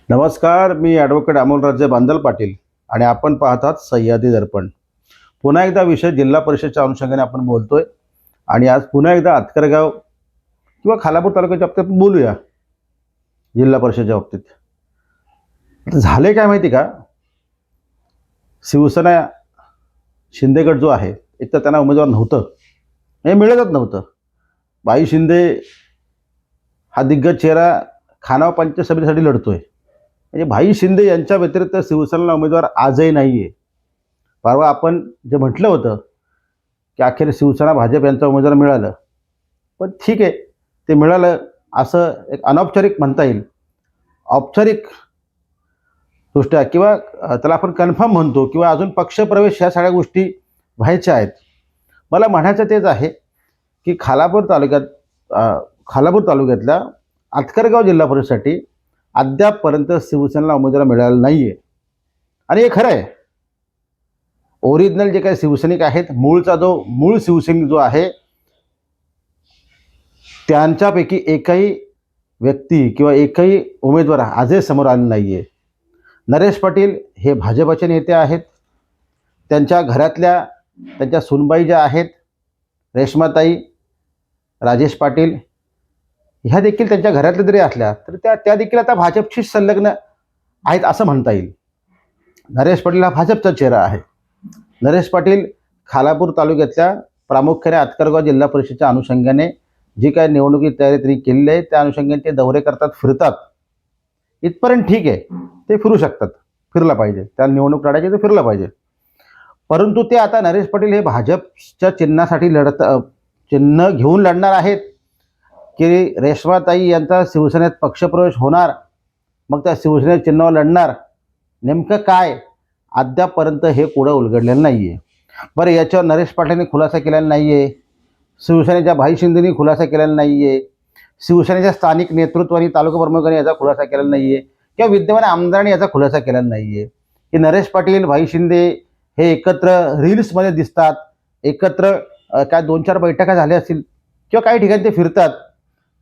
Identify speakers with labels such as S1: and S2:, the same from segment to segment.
S1: नमस्कार, मी ॲडव्होकेट अमोलराजे बांदल पाटील आणि आपण पाहतात सह्याद्री दर्पण. पुन्हा एकदा विषय जिल्हा परिषदच्या अनुषंगाने आपण बोलतोय आणि आज पुन्हा एकदा आतकरगाव किंवा खालापूर तालुक्याच्या बाबतीत बोलूया. जिल्हा परिषदेच्या बाबतीत आता झाले काय माहिती का, शिवसेना शिंदेगड जो आहे, एक तर त्यांना उमेदवार नव्हतं, हे मिळतच नव्हतं. बाई शिंदे हा दिग्गज चेहरा खानावा पंचायत समितीसाठी लढतोय. म्हणजे भाई शिंदे यांच्या व्यतिरिक्त शिवसेनेला उमेदवार आजही नाही आहे. परवा आपण जे म्हटलं होतं की अखेर शिवसेना भाजप यांचा उमेदवार मिळालं, पण ठीक आहे, ते मिळालं असं एक अनौपचारिक म्हणता येईल. औपचारिक दृष्ट्या किंवा त्याला आपण कन्फर्म म्हणतो किंवा अजून पक्षप्रवेश ह्या सगळ्या गोष्टी व्हायच्या आहेत. मला म्हणायचं तेच आहे की खालापूर तालुक्यातल्या आतकरगाव जिल्हा परिषदेसाठी अद्यापपर्यंत शिवसेनेला उमेदवार मिळाला नाही आहे. आणि हे खरं आहे. ओरिजिनल जे काही शिवसैनिक आहेत, मूळ शिवसैनिक जो आहे, त्यांच्यापैकी एकही व्यक्ती किंवा एकही उमेदवार आजही समोर आले नाही आहे. नरेश पाटील हे भाजपचे नेते आहेत. त्यांच्या घरातल्या त्यांच्या सुनबाई ज्या आहेत, रेश्माताई, राजेश पाटील, ह्या देखील त्यांच्या घरातल्या जरी असल्या तर त्या देखील आता भाजपशी संलग्न आहेत असं म्हणता येईल. नरेश पाटील हा भाजपचा चेहरा आहे. नरेश पाटील खालापूर तालुक्यातल्या प्रामुख्याने आतकरगाव जिल्हा परिषदेच्या अनुषंगाने जी काही निवडणुकी तयारी त्यांनी केलेली आहे, त्या अनुषंगाने ते दौरे करतात, फिरतात. इथपर्यंत ठीक आहे, ते फिरू शकतात, फिरला पाहिजे, त्या निवडणूक लढायची तर फिरलं पाहिजे. परंतु ते आता नरेश पाटील हे भाजपच्या चिन्हासाठी चिन्ह घेऊन लढणार आहेत की रेश्माताई यांचा शिवसेनेत पक्षप्रवेश होणार, मग त्या शिवसेनेत चिन्हावर लढणार, नेमकं काय अद्यापपर्यंत हे कोडं उलगडलेलं नाही आहे. बरं, याच्यावर नरेश पाटलांनी खुलासा केलेला नाही आहे, शिवसेनेच्या भाई शिंदेनी खुलासा केलेला नाही आहे, शिवसेनेच्या स्थानिक नेतृत्वाने तालुका प्रमुखांनी याचा खुलासा केलेला नाही आहे किंवा विद्यमान आमदारांनी याचा खुलासा केलेला नाही आहे की नरेश पाटील, भाई शिंदे हे एकत्र रील्समध्ये दिसतात, एकत्र काय 2-4 बैठका झाल्या असतील किंवा काही ठिकाणी ते फिरतात,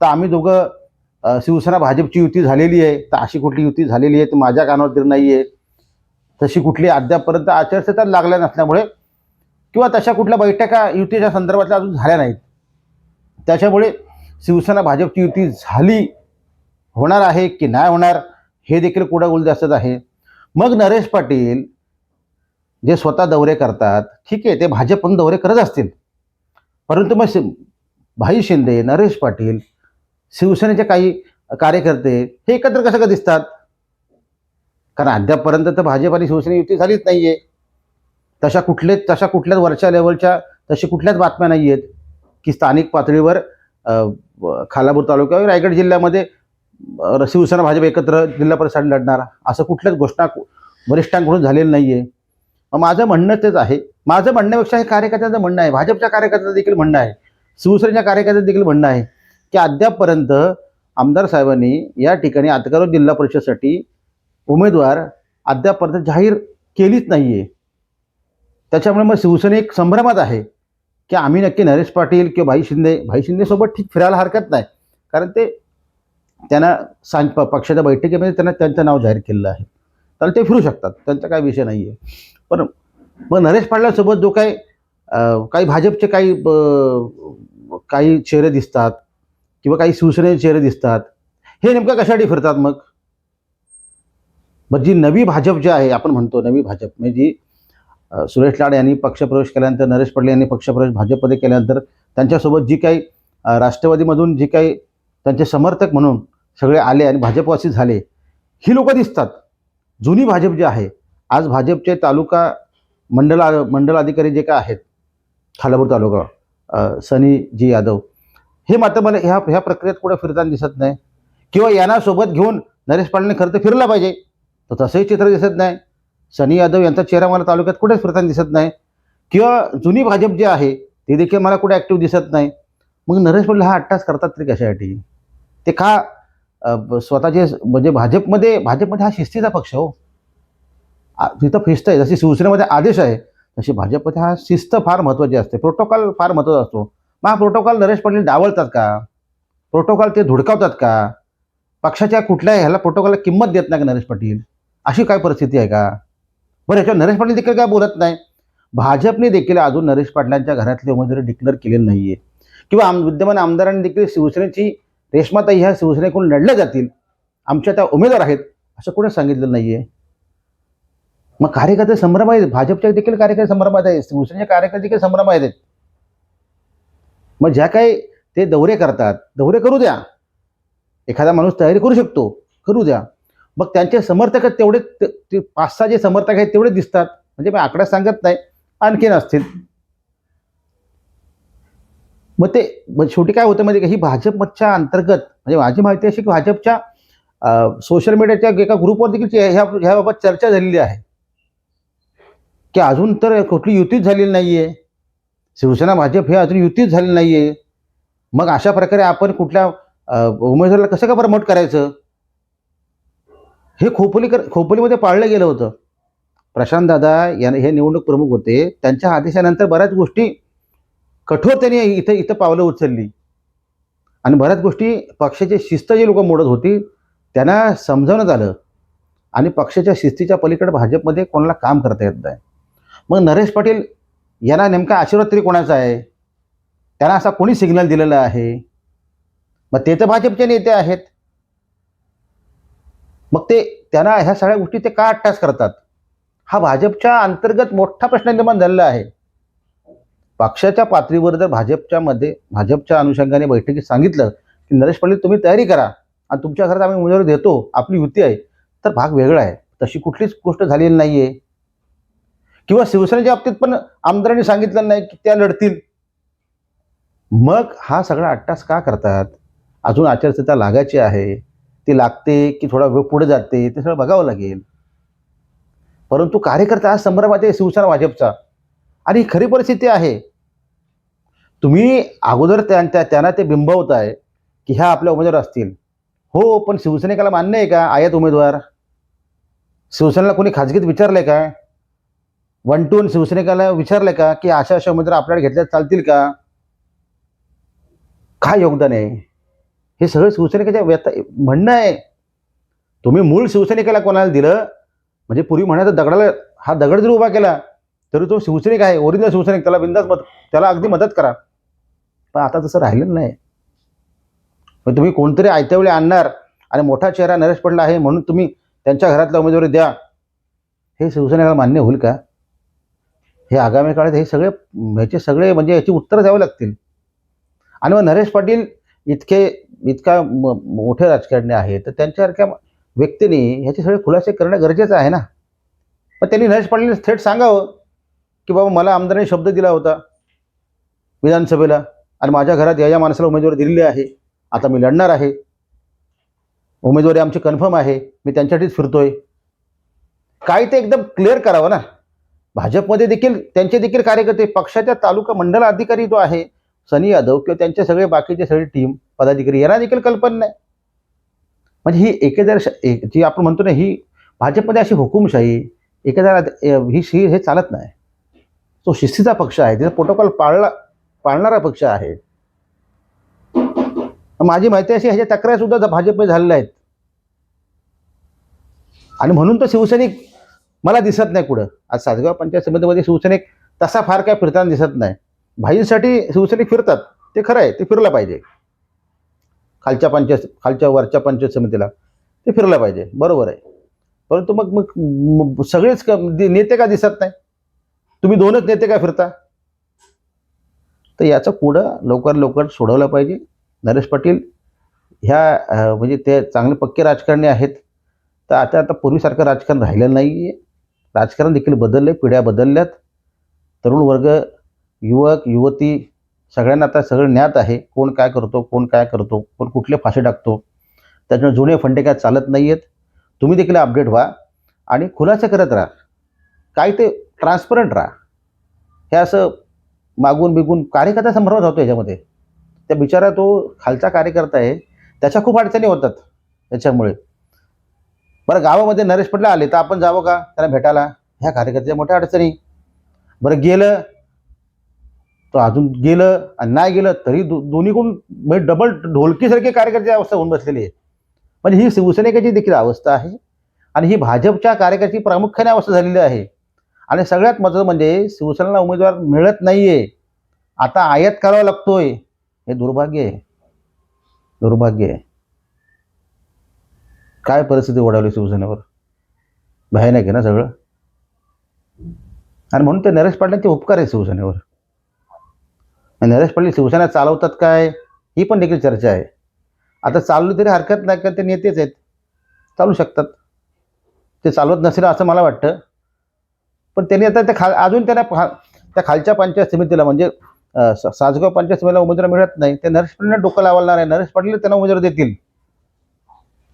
S1: तर आम्ही दोघं शिवसेना भाजपची युती झालेली आहे, तर अशी कुठली युती झालेली आहे तर माझ्या कानावर तरी नाही आहे. तशी कुठली अद्यापपर्यंत आचारसंहिता लागल्या नसल्यामुळे किंवा तशा कुठल्या बैठका युतीच्या संदर्भातल्या अजून झाल्या नाहीत, त्याच्यामुळे शिवसेना भाजपची युती होणार आहे की नाही होणार हे देखील कुडागुल दिसत आहे. मग नरेश पाटील जे स्वतः दौरे करतात, ठीक आहे, ते भाजप पण दौरे करत असतील, परंतु मग भाई शिंदे, नरेश पाटील, शिवसेनेचे काही कार्यकर्ते हे एकत्र कसं का दिसतात? कारण अद्यापपर्यंत तर भाजप आणि शिवसेना युती झालीच नाही आहे. तशा कुठल्याच वरच्या लेवलच्या तशी कुठल्याच बातम्या नाही आहेत की स्थानिक पातळीवर खालापूर तालुक्यावर रायगड जिल्ह्यामध्ये शिवसेना भाजप एकत्र जिल्हा परिषद लढणार असं कुठल्याच घोषणा वरिष्ठांकडून झालेलं नाही आहे. माझं म्हणणं तेच आहे. माझं म्हणण्यापेक्षा हे कार्यकर्त्यांचं म्हणणं आहे, भाजपच्या कार्यकर्त्यांचं देखील म्हणणं आहे, शिवसेनेच्या कार्यकर्त्यांचं देखील म्हणणं आहे की अद्यापपर्यंत आमदार साहेबांनी या ठिकाणी आतकरगाव जिल्हा परिषदेसाठी उमेदवार अद्यापपर्यंत जाहीर केलीच नाही आहे. त्याच्यामुळे मग शिवसेना एक संभ्रमात आहे की आम्ही नक्की नरेश पाटील किंवा भाई शिंदेसोबत ठीक फिरायला हरकत नाही, कारण ते त्यांना पक्षाच्या बैठकीमध्ये त्यांचं नाव जाहीर केलेलं आहे, तर ते फिरू शकतात, त्यांचा काही विषय नाही आहे. पण मग नरेश पाटलांसोबत जो काही भाजपचे काही चेहरे दिसतात किंवा काही शिवसेनेचे चेहरे दिसतात, हे नेमकं कशासाठी फिरतात? मग जी नवी भाजप जी आहे, आपण म्हणतो नवी भाजप, म्हणजे जी सुरेश लाड यांनी पक्षप्रवेश केल्यानंतर, नरेश पाटील यांनी पक्षप्रवेश भाजपमध्ये केल्यानंतर त्यांच्यासोबत जी काही राष्ट्रवादीमधून जी काही त्यांचे समर्थक म्हणून सगळे आले आणि भाजपवासी झाले, ही लोकं दिसतात. जुनी भाजप जी आहे, आज भाजपचे तालुका मंडल अधिकारी जे काय आहेत खालापूर तालुका, सनी जी यादव, हे मात्र मला ह्या प्रक्रियेत कुठे फिरताना दिसत नाही. किंवा यांना सोबत घेऊन नरेश पाटलांनी खरं तर फिरला पाहिजे, तर तसंही चित्र दिसत नाही. सनी यादव यांचा चेहरा मला तालुक्यात कुठेच फिरताना दिसत नाही. किंवा जुनी भाजप जी आहे ती देखील मला कुठे ॲक्टिव्ह दिसत नाही. मग नरेश पाटील हा अट्टास करतात तरी कशासाठी? ते का स्वतःचे म्हणजे भाजपमध्ये हा शिस्तीचा पक्ष हो. जिथं शिस्त आहे, जशी शिवसेनेमध्ये आदेश आहे, तशी भाजपमध्ये हा शिस्त फार महत्त्वाची असते, प्रोटोकॉल फार महत्त्वाचा असतो. मग हा प्रोटोकॉल नरेश पाटील डावलतात का? प्रोटोकॉल ते धुडकावतात का? पक्षाच्या कुठल्याही ह्याला प्रोटोकॉलला किंमत देत नाही का नरेश पाटील? अशी काय परिस्थिती आहे का? बरं, याच्यावर नरेश पाटील देखील काय बोलत नाही. भाजपने देखील अजून नरेश पाटलांच्या घरातले उमेदवारी डिक्लेअर केलेले नाहीये, किंवा विद्यमान आमदारांनी देखील शिवसेनेची रेश्माताई ह्या शिवसेनेकडून लढल्या जातील, आमच्या त्या उमेदवार आहेत, असं कोणी सांगितलं नाहीये. मग कार्यकर्ते संभ्रम आहेत, भाजपच्या देखील कार्यकर्ते संभ्रमात आहेत, शिवसेनेचे कार्यकर्ते देखील संभ्रमात आहेत. मग ज्या काही ते दौरे करतात, दौरे करू द्या. एखादा माणूस तयारी करू शकतो, करू द्या. मग त्यांचे समर्थक तेवढे, ते 5-6 जे समर्थक आहेत तेवढे दिसतात. म्हणजे मी आकडा सांगत नाही, आणखीन असतील. मग ते शेवटी काय होतं म्हणजे ही भाजपच्या अंतर्गत, म्हणजे माझी माहिती अशी की भाजपच्या सोशल मीडियाच्या एका ग्रुपवर देखील ह्याबाबत चर्चा झालेली आहे की अजून तर कुठली युतीच झालेली नाहीये, शिवसेना भाजप हे अजून युतीच झालेली नाहीये. मग अशा प्रकारे आपण कुठल्या उमेदवाराला कसं का प्रमोट करायचं? हे खोपोलीमध्ये पाळलं गेलं होतं. प्रशांत दादा हे निवडणूक प्रमुख होते, त्यांच्या आदेशानंतर बऱ्याच गोष्टी कठोर त्यांनी इथं पावलं उचलली आणि बऱ्याच गोष्टी पक्षाची शिस्त जी लोक मोडत होती त्यांना समजावण्यात आलं आणि पक्षाच्या शिस्तीच्या पलीकडे भाजपमध्ये कोणाला काम करता येत नाही. मग नरेश पाटील यांना नेमका आशीर्वाद तरी कोणाचा आहे? त्यांना असा कोणी सिग्नल दिलेला आहे? मग ते तर भाजपचे नेते आहेत. मग ते त्यांना ह्या सगळ्या गोष्टी ते का अट्टास करतात? हा भाजपच्या अंतर्गत मोठा प्रश्न निर्माण झालेला आहे. पक्षाच्या पातळीवर जर भाजपच्या अनुषंगाने बैठकीत सांगितलं की नरेश पाटील तुम्ही तयारी करा आणि तुमच्या घरात आम्ही उमेदवारी देतो, आपली युती आहे, तर भाग वेगळा आहे. तशी कुठलीच गोष्ट झालेली नाहीये. किंवा शिवसेनेच्या बाबतीत पण आमदारांनी सांगितलं नाही की त्या लढतील. मग हा सगळा अट्टास का करतात? अजून आचारसंहिता लागायची आहे, ती लागते की थोडा वेळ पुढे जाते ते सगळं बघावं लागेल. परंतु कार्यकर्ता आज संभ्रमात आहे शिवसेना भाजपचा, आणि खरी परिस्थिती आहे. तुम्ही अगोदर त्यांना ते बिंबवताय की ह्या आपल्या उमेदवार असतील. हो, पण शिवसेनेला मान्य आहे का आयात उमेदवार? शिवसेनेला कोणी खाजगीत विचारलंय का? 1-2 शिवसैनिकाला विचारलंय का की अशा अशा उमेदवार आपल्याला घेतल्या चालतील का? काय योगदान आहे? हे सगळं शिवसैनिकाच्या म्हणणं आहे. तुम्ही मूळ शिवसैनिकाला कोणाला दिलं? म्हणजे पूर्वी म्हणायचं दगडाला हा दगड जर उभा केला तरी तो शिवसैनिक आहे, ओरिजिनल शिवसैनिक, त्याला बिंदास त्याला अगदी मदत करा. पण आता तसं राहिलेलं नाही. पण तुम्ही कोणतरी आयत्या वेळी आणणार आणि मोठा चेहरा नरेश पाटील आहे म्हणून तुम्ही त्यांच्या घरातल्या उमेदवारी द्या, हे शिवसेनेला मान्य होईल का? हे आगामी काळात ह्याचे सगळे म्हणजे याची उत्तरं द्यावी लागतील. आणि मग नरेश पाटील इतका मोठे राजकारणी आहेत, तर त्यांच्यासारख्या व्यक्तीने ह्याचे सगळे खुलासे करणं गरजेचं आहे ना. पण त्यांनी नरेश पाटील थेट सांगावं की बाबा मला आमदारांनी शब्द दिला होता विधानसभेला आणि माझ्या घरात या माणसाला उमेदवारी दिलेली आहे, आता मी लढणार आहे, उमेदवारी आमची कन्फर्म आहे, मी त्यांच्यासाठीच फिरतोय. काय ते एकदम क्लिअर करावं ना. भाजपमध्ये देखील त्यांचे देखील कार्यकर्ते, पक्षाच्या तालुका मंडल अधिकारी जो आहे सनी यादव किंवा त्यांचे सगळे बाकीचे सगळे टीम पदाधिकारी यांना देखील कल्पना नाही. म्हणजे ही एकेदर जी आपण म्हणतो ना, ही भाजपमध्ये अशी हुकुमशाही हे चालत नाही. तो शिस्तीचा पक्ष आहे, त्याचा प्रोटोकॉल पाळणारा पक्ष आहे. माझी माहिती अशी ह्याच्या तक्रारी सुद्धा भाजपमध्ये झालेल्या आहेत. आणि म्हणून तो शिवसैनिक मला दिसत नाही कुठं. आज सासगाव पंचायत समितीमध्ये शिवसैनिक तसा फार काय फिरताना दिसत नाही. भाईंसाठी शिवसैनिक फिरतात, ते खरं आहे, ते फिरलं पाहिजे. खालच्या वरच्या पंचायत समितीला ते फिरलं पाहिजे, बरोबर आहे. परंतु मग सगळेच नेते का दिसत नाही? तुम्ही 2च नेते का फिरता? तर याचं पुढं लवकर सोडवलं पाहिजे. नरेश पाटील ह्या म्हणजे ते चांगले पक्के राजकारणी आहेत. तर आता पूर्वीसारखं राजकारण राहिलेलं नाही आहे. राजकारण देखील बदललं आहे, पिढ्या बदलल्यात. तरुण वर्ग, युवक युवती सगळ्यांना आता सगळं ज्ञात आहे, कोण काय करतो, कोण कुठले फासे टाकतो. त्याच्यामुळे जुने फंडे काय चालत नाही आहेत. तुम्ही देखील अपडेट व्हा आणि खुलासा करत राहा. काय ते ट्रान्सपरंट राहा. हे असं मागून बिगून कार्यकर्ता संभ्रमात होतो याच्यामध्ये. त्या बिचारा तो खालचा कार्यकर्ता आहे, त्याच्या खूप अडचणी होतात त्याच्यामुळे. बरं, गावामध्ये नरेश पाटील आले तर आपण जावं का त्याला भेटायला? ह्या कार्यकर्त्याच्या मोठ्या अडचणी. बरं, गेलं तो अजून गेलं आणि नाही गेलं तरी दोन्हीकडून म्हणजे डबल ढोलकीसारखी कार्यकर्त्याची अवस्था होऊन बसलेली आहे. पण ही शिवसैनिकाची देखील अवस्था आहे आणि ही भाजपच्या कार्यकर्त्याची प्रामुख्याने अवस्था झालेली आहे. आणि सगळ्यात महत्त्वाचं म्हणजे शिवसेनेला उमेदवार मिळत नाही आहे. आता आयात करावा लागतोय. हे दुर्भाग्य आहे, दुर्भाग्य आहे. काय परिस्थिती ओढावली शिवसेनेवर, भयानक आहे ना सगळं. आणि म्हणून ते नरेश पाटलांचे उपकार आहे शिवसेनेवर. नरेश पाटील शिवसेना चालवतात काय, ही पण देखील चर्चा आहे. आता चालवली तरी हरकत नाही, का ते नेतेच आहेत, चालू शकतात. ते चालवत नसेल असं मला वाटतं. पण त्यांनी आता त्या अजून त्यांना त्या खालच्या पंचायत समितीला म्हणजे सासगाव पंचायत समितीला उमेदवार मिळत नाही. ते नरेश पाटील डोकं लावणार आहे, नरेश पाटील त्यांना उमेदवार देतील.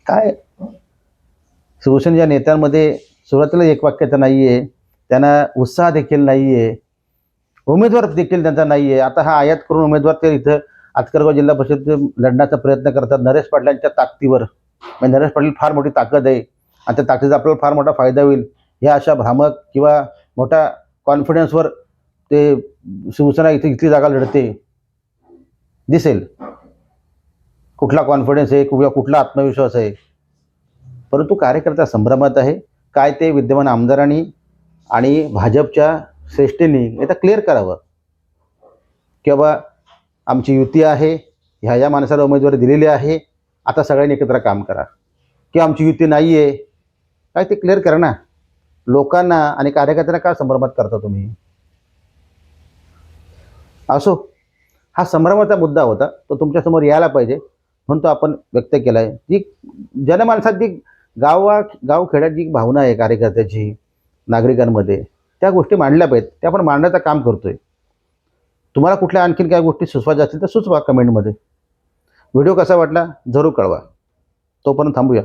S1: काय शिवसेनेच्या नेत्यांमध्ये सुरुवातीला एकवाक्यता नाही आहे, त्यांना उत्साह देखील नाही आहे, उमेदवार देखील त्यांचा नाही आहे. आता हा आयात करून उमेदवार ते इथं आतकरगाव जिल्हा परिषद लढण्याचा प्रयत्न करतात नरेश पाटलांच्या ताकदीवर. म्हणजे नरेश पाटील फार मोठी ताकद आहे आणि त्या ताकदीचा आपल्याला फार मोठा फायदा होईल ह्या अशा भ्रामक किंवा मोठ्या कॉन्फिडन्सवर ते शिवसेना इथली जागा लढते दिसेल. कुठला कॉन्फिडन्स आहे किंवा कुठला आत्मविश्वास आहे, परंतु कार्यकर्ता संभ्रमात आहे. काय ते विद्यमान आमदारांनी आणि भाजपच्या श्रेष्ठींनी एकदा क्लिअर करावं की बाबा आमची युती आहे, ह्या माणसाला उमेदवारी दिलेली आहे, आता सगळ्यांनी एकत्र काम करा. किंवा आमची युती नाही आहे, काय ते क्लिअर करा ना. लोकांना आणि कार्यकर्त्यांना काय संभ्रमात करता तुम्ही. असो, हा संभ्रमाचा मुद्दा होता, तो तुमच्यासमोर यायला पाहिजे म्हणून तो आपण व्यक्त केला आहे. जी जनमानसात जी गावखेड्यात जी भावना आहे कार्यकर्त्याची नागरिकांमध्ये, त्या गोष्टी मांडल्या पाहिजेत. त्या आपण मांडण्याचं काम करतोय. तुम्हाला कुठल्या आणखीन काही गोष्टी सुचवायच्या असतील तर सुचवा कमेंटमध्ये. व्हिडिओ कसा वाटला जरूर कळवा. तोपर्यंत थांबूया.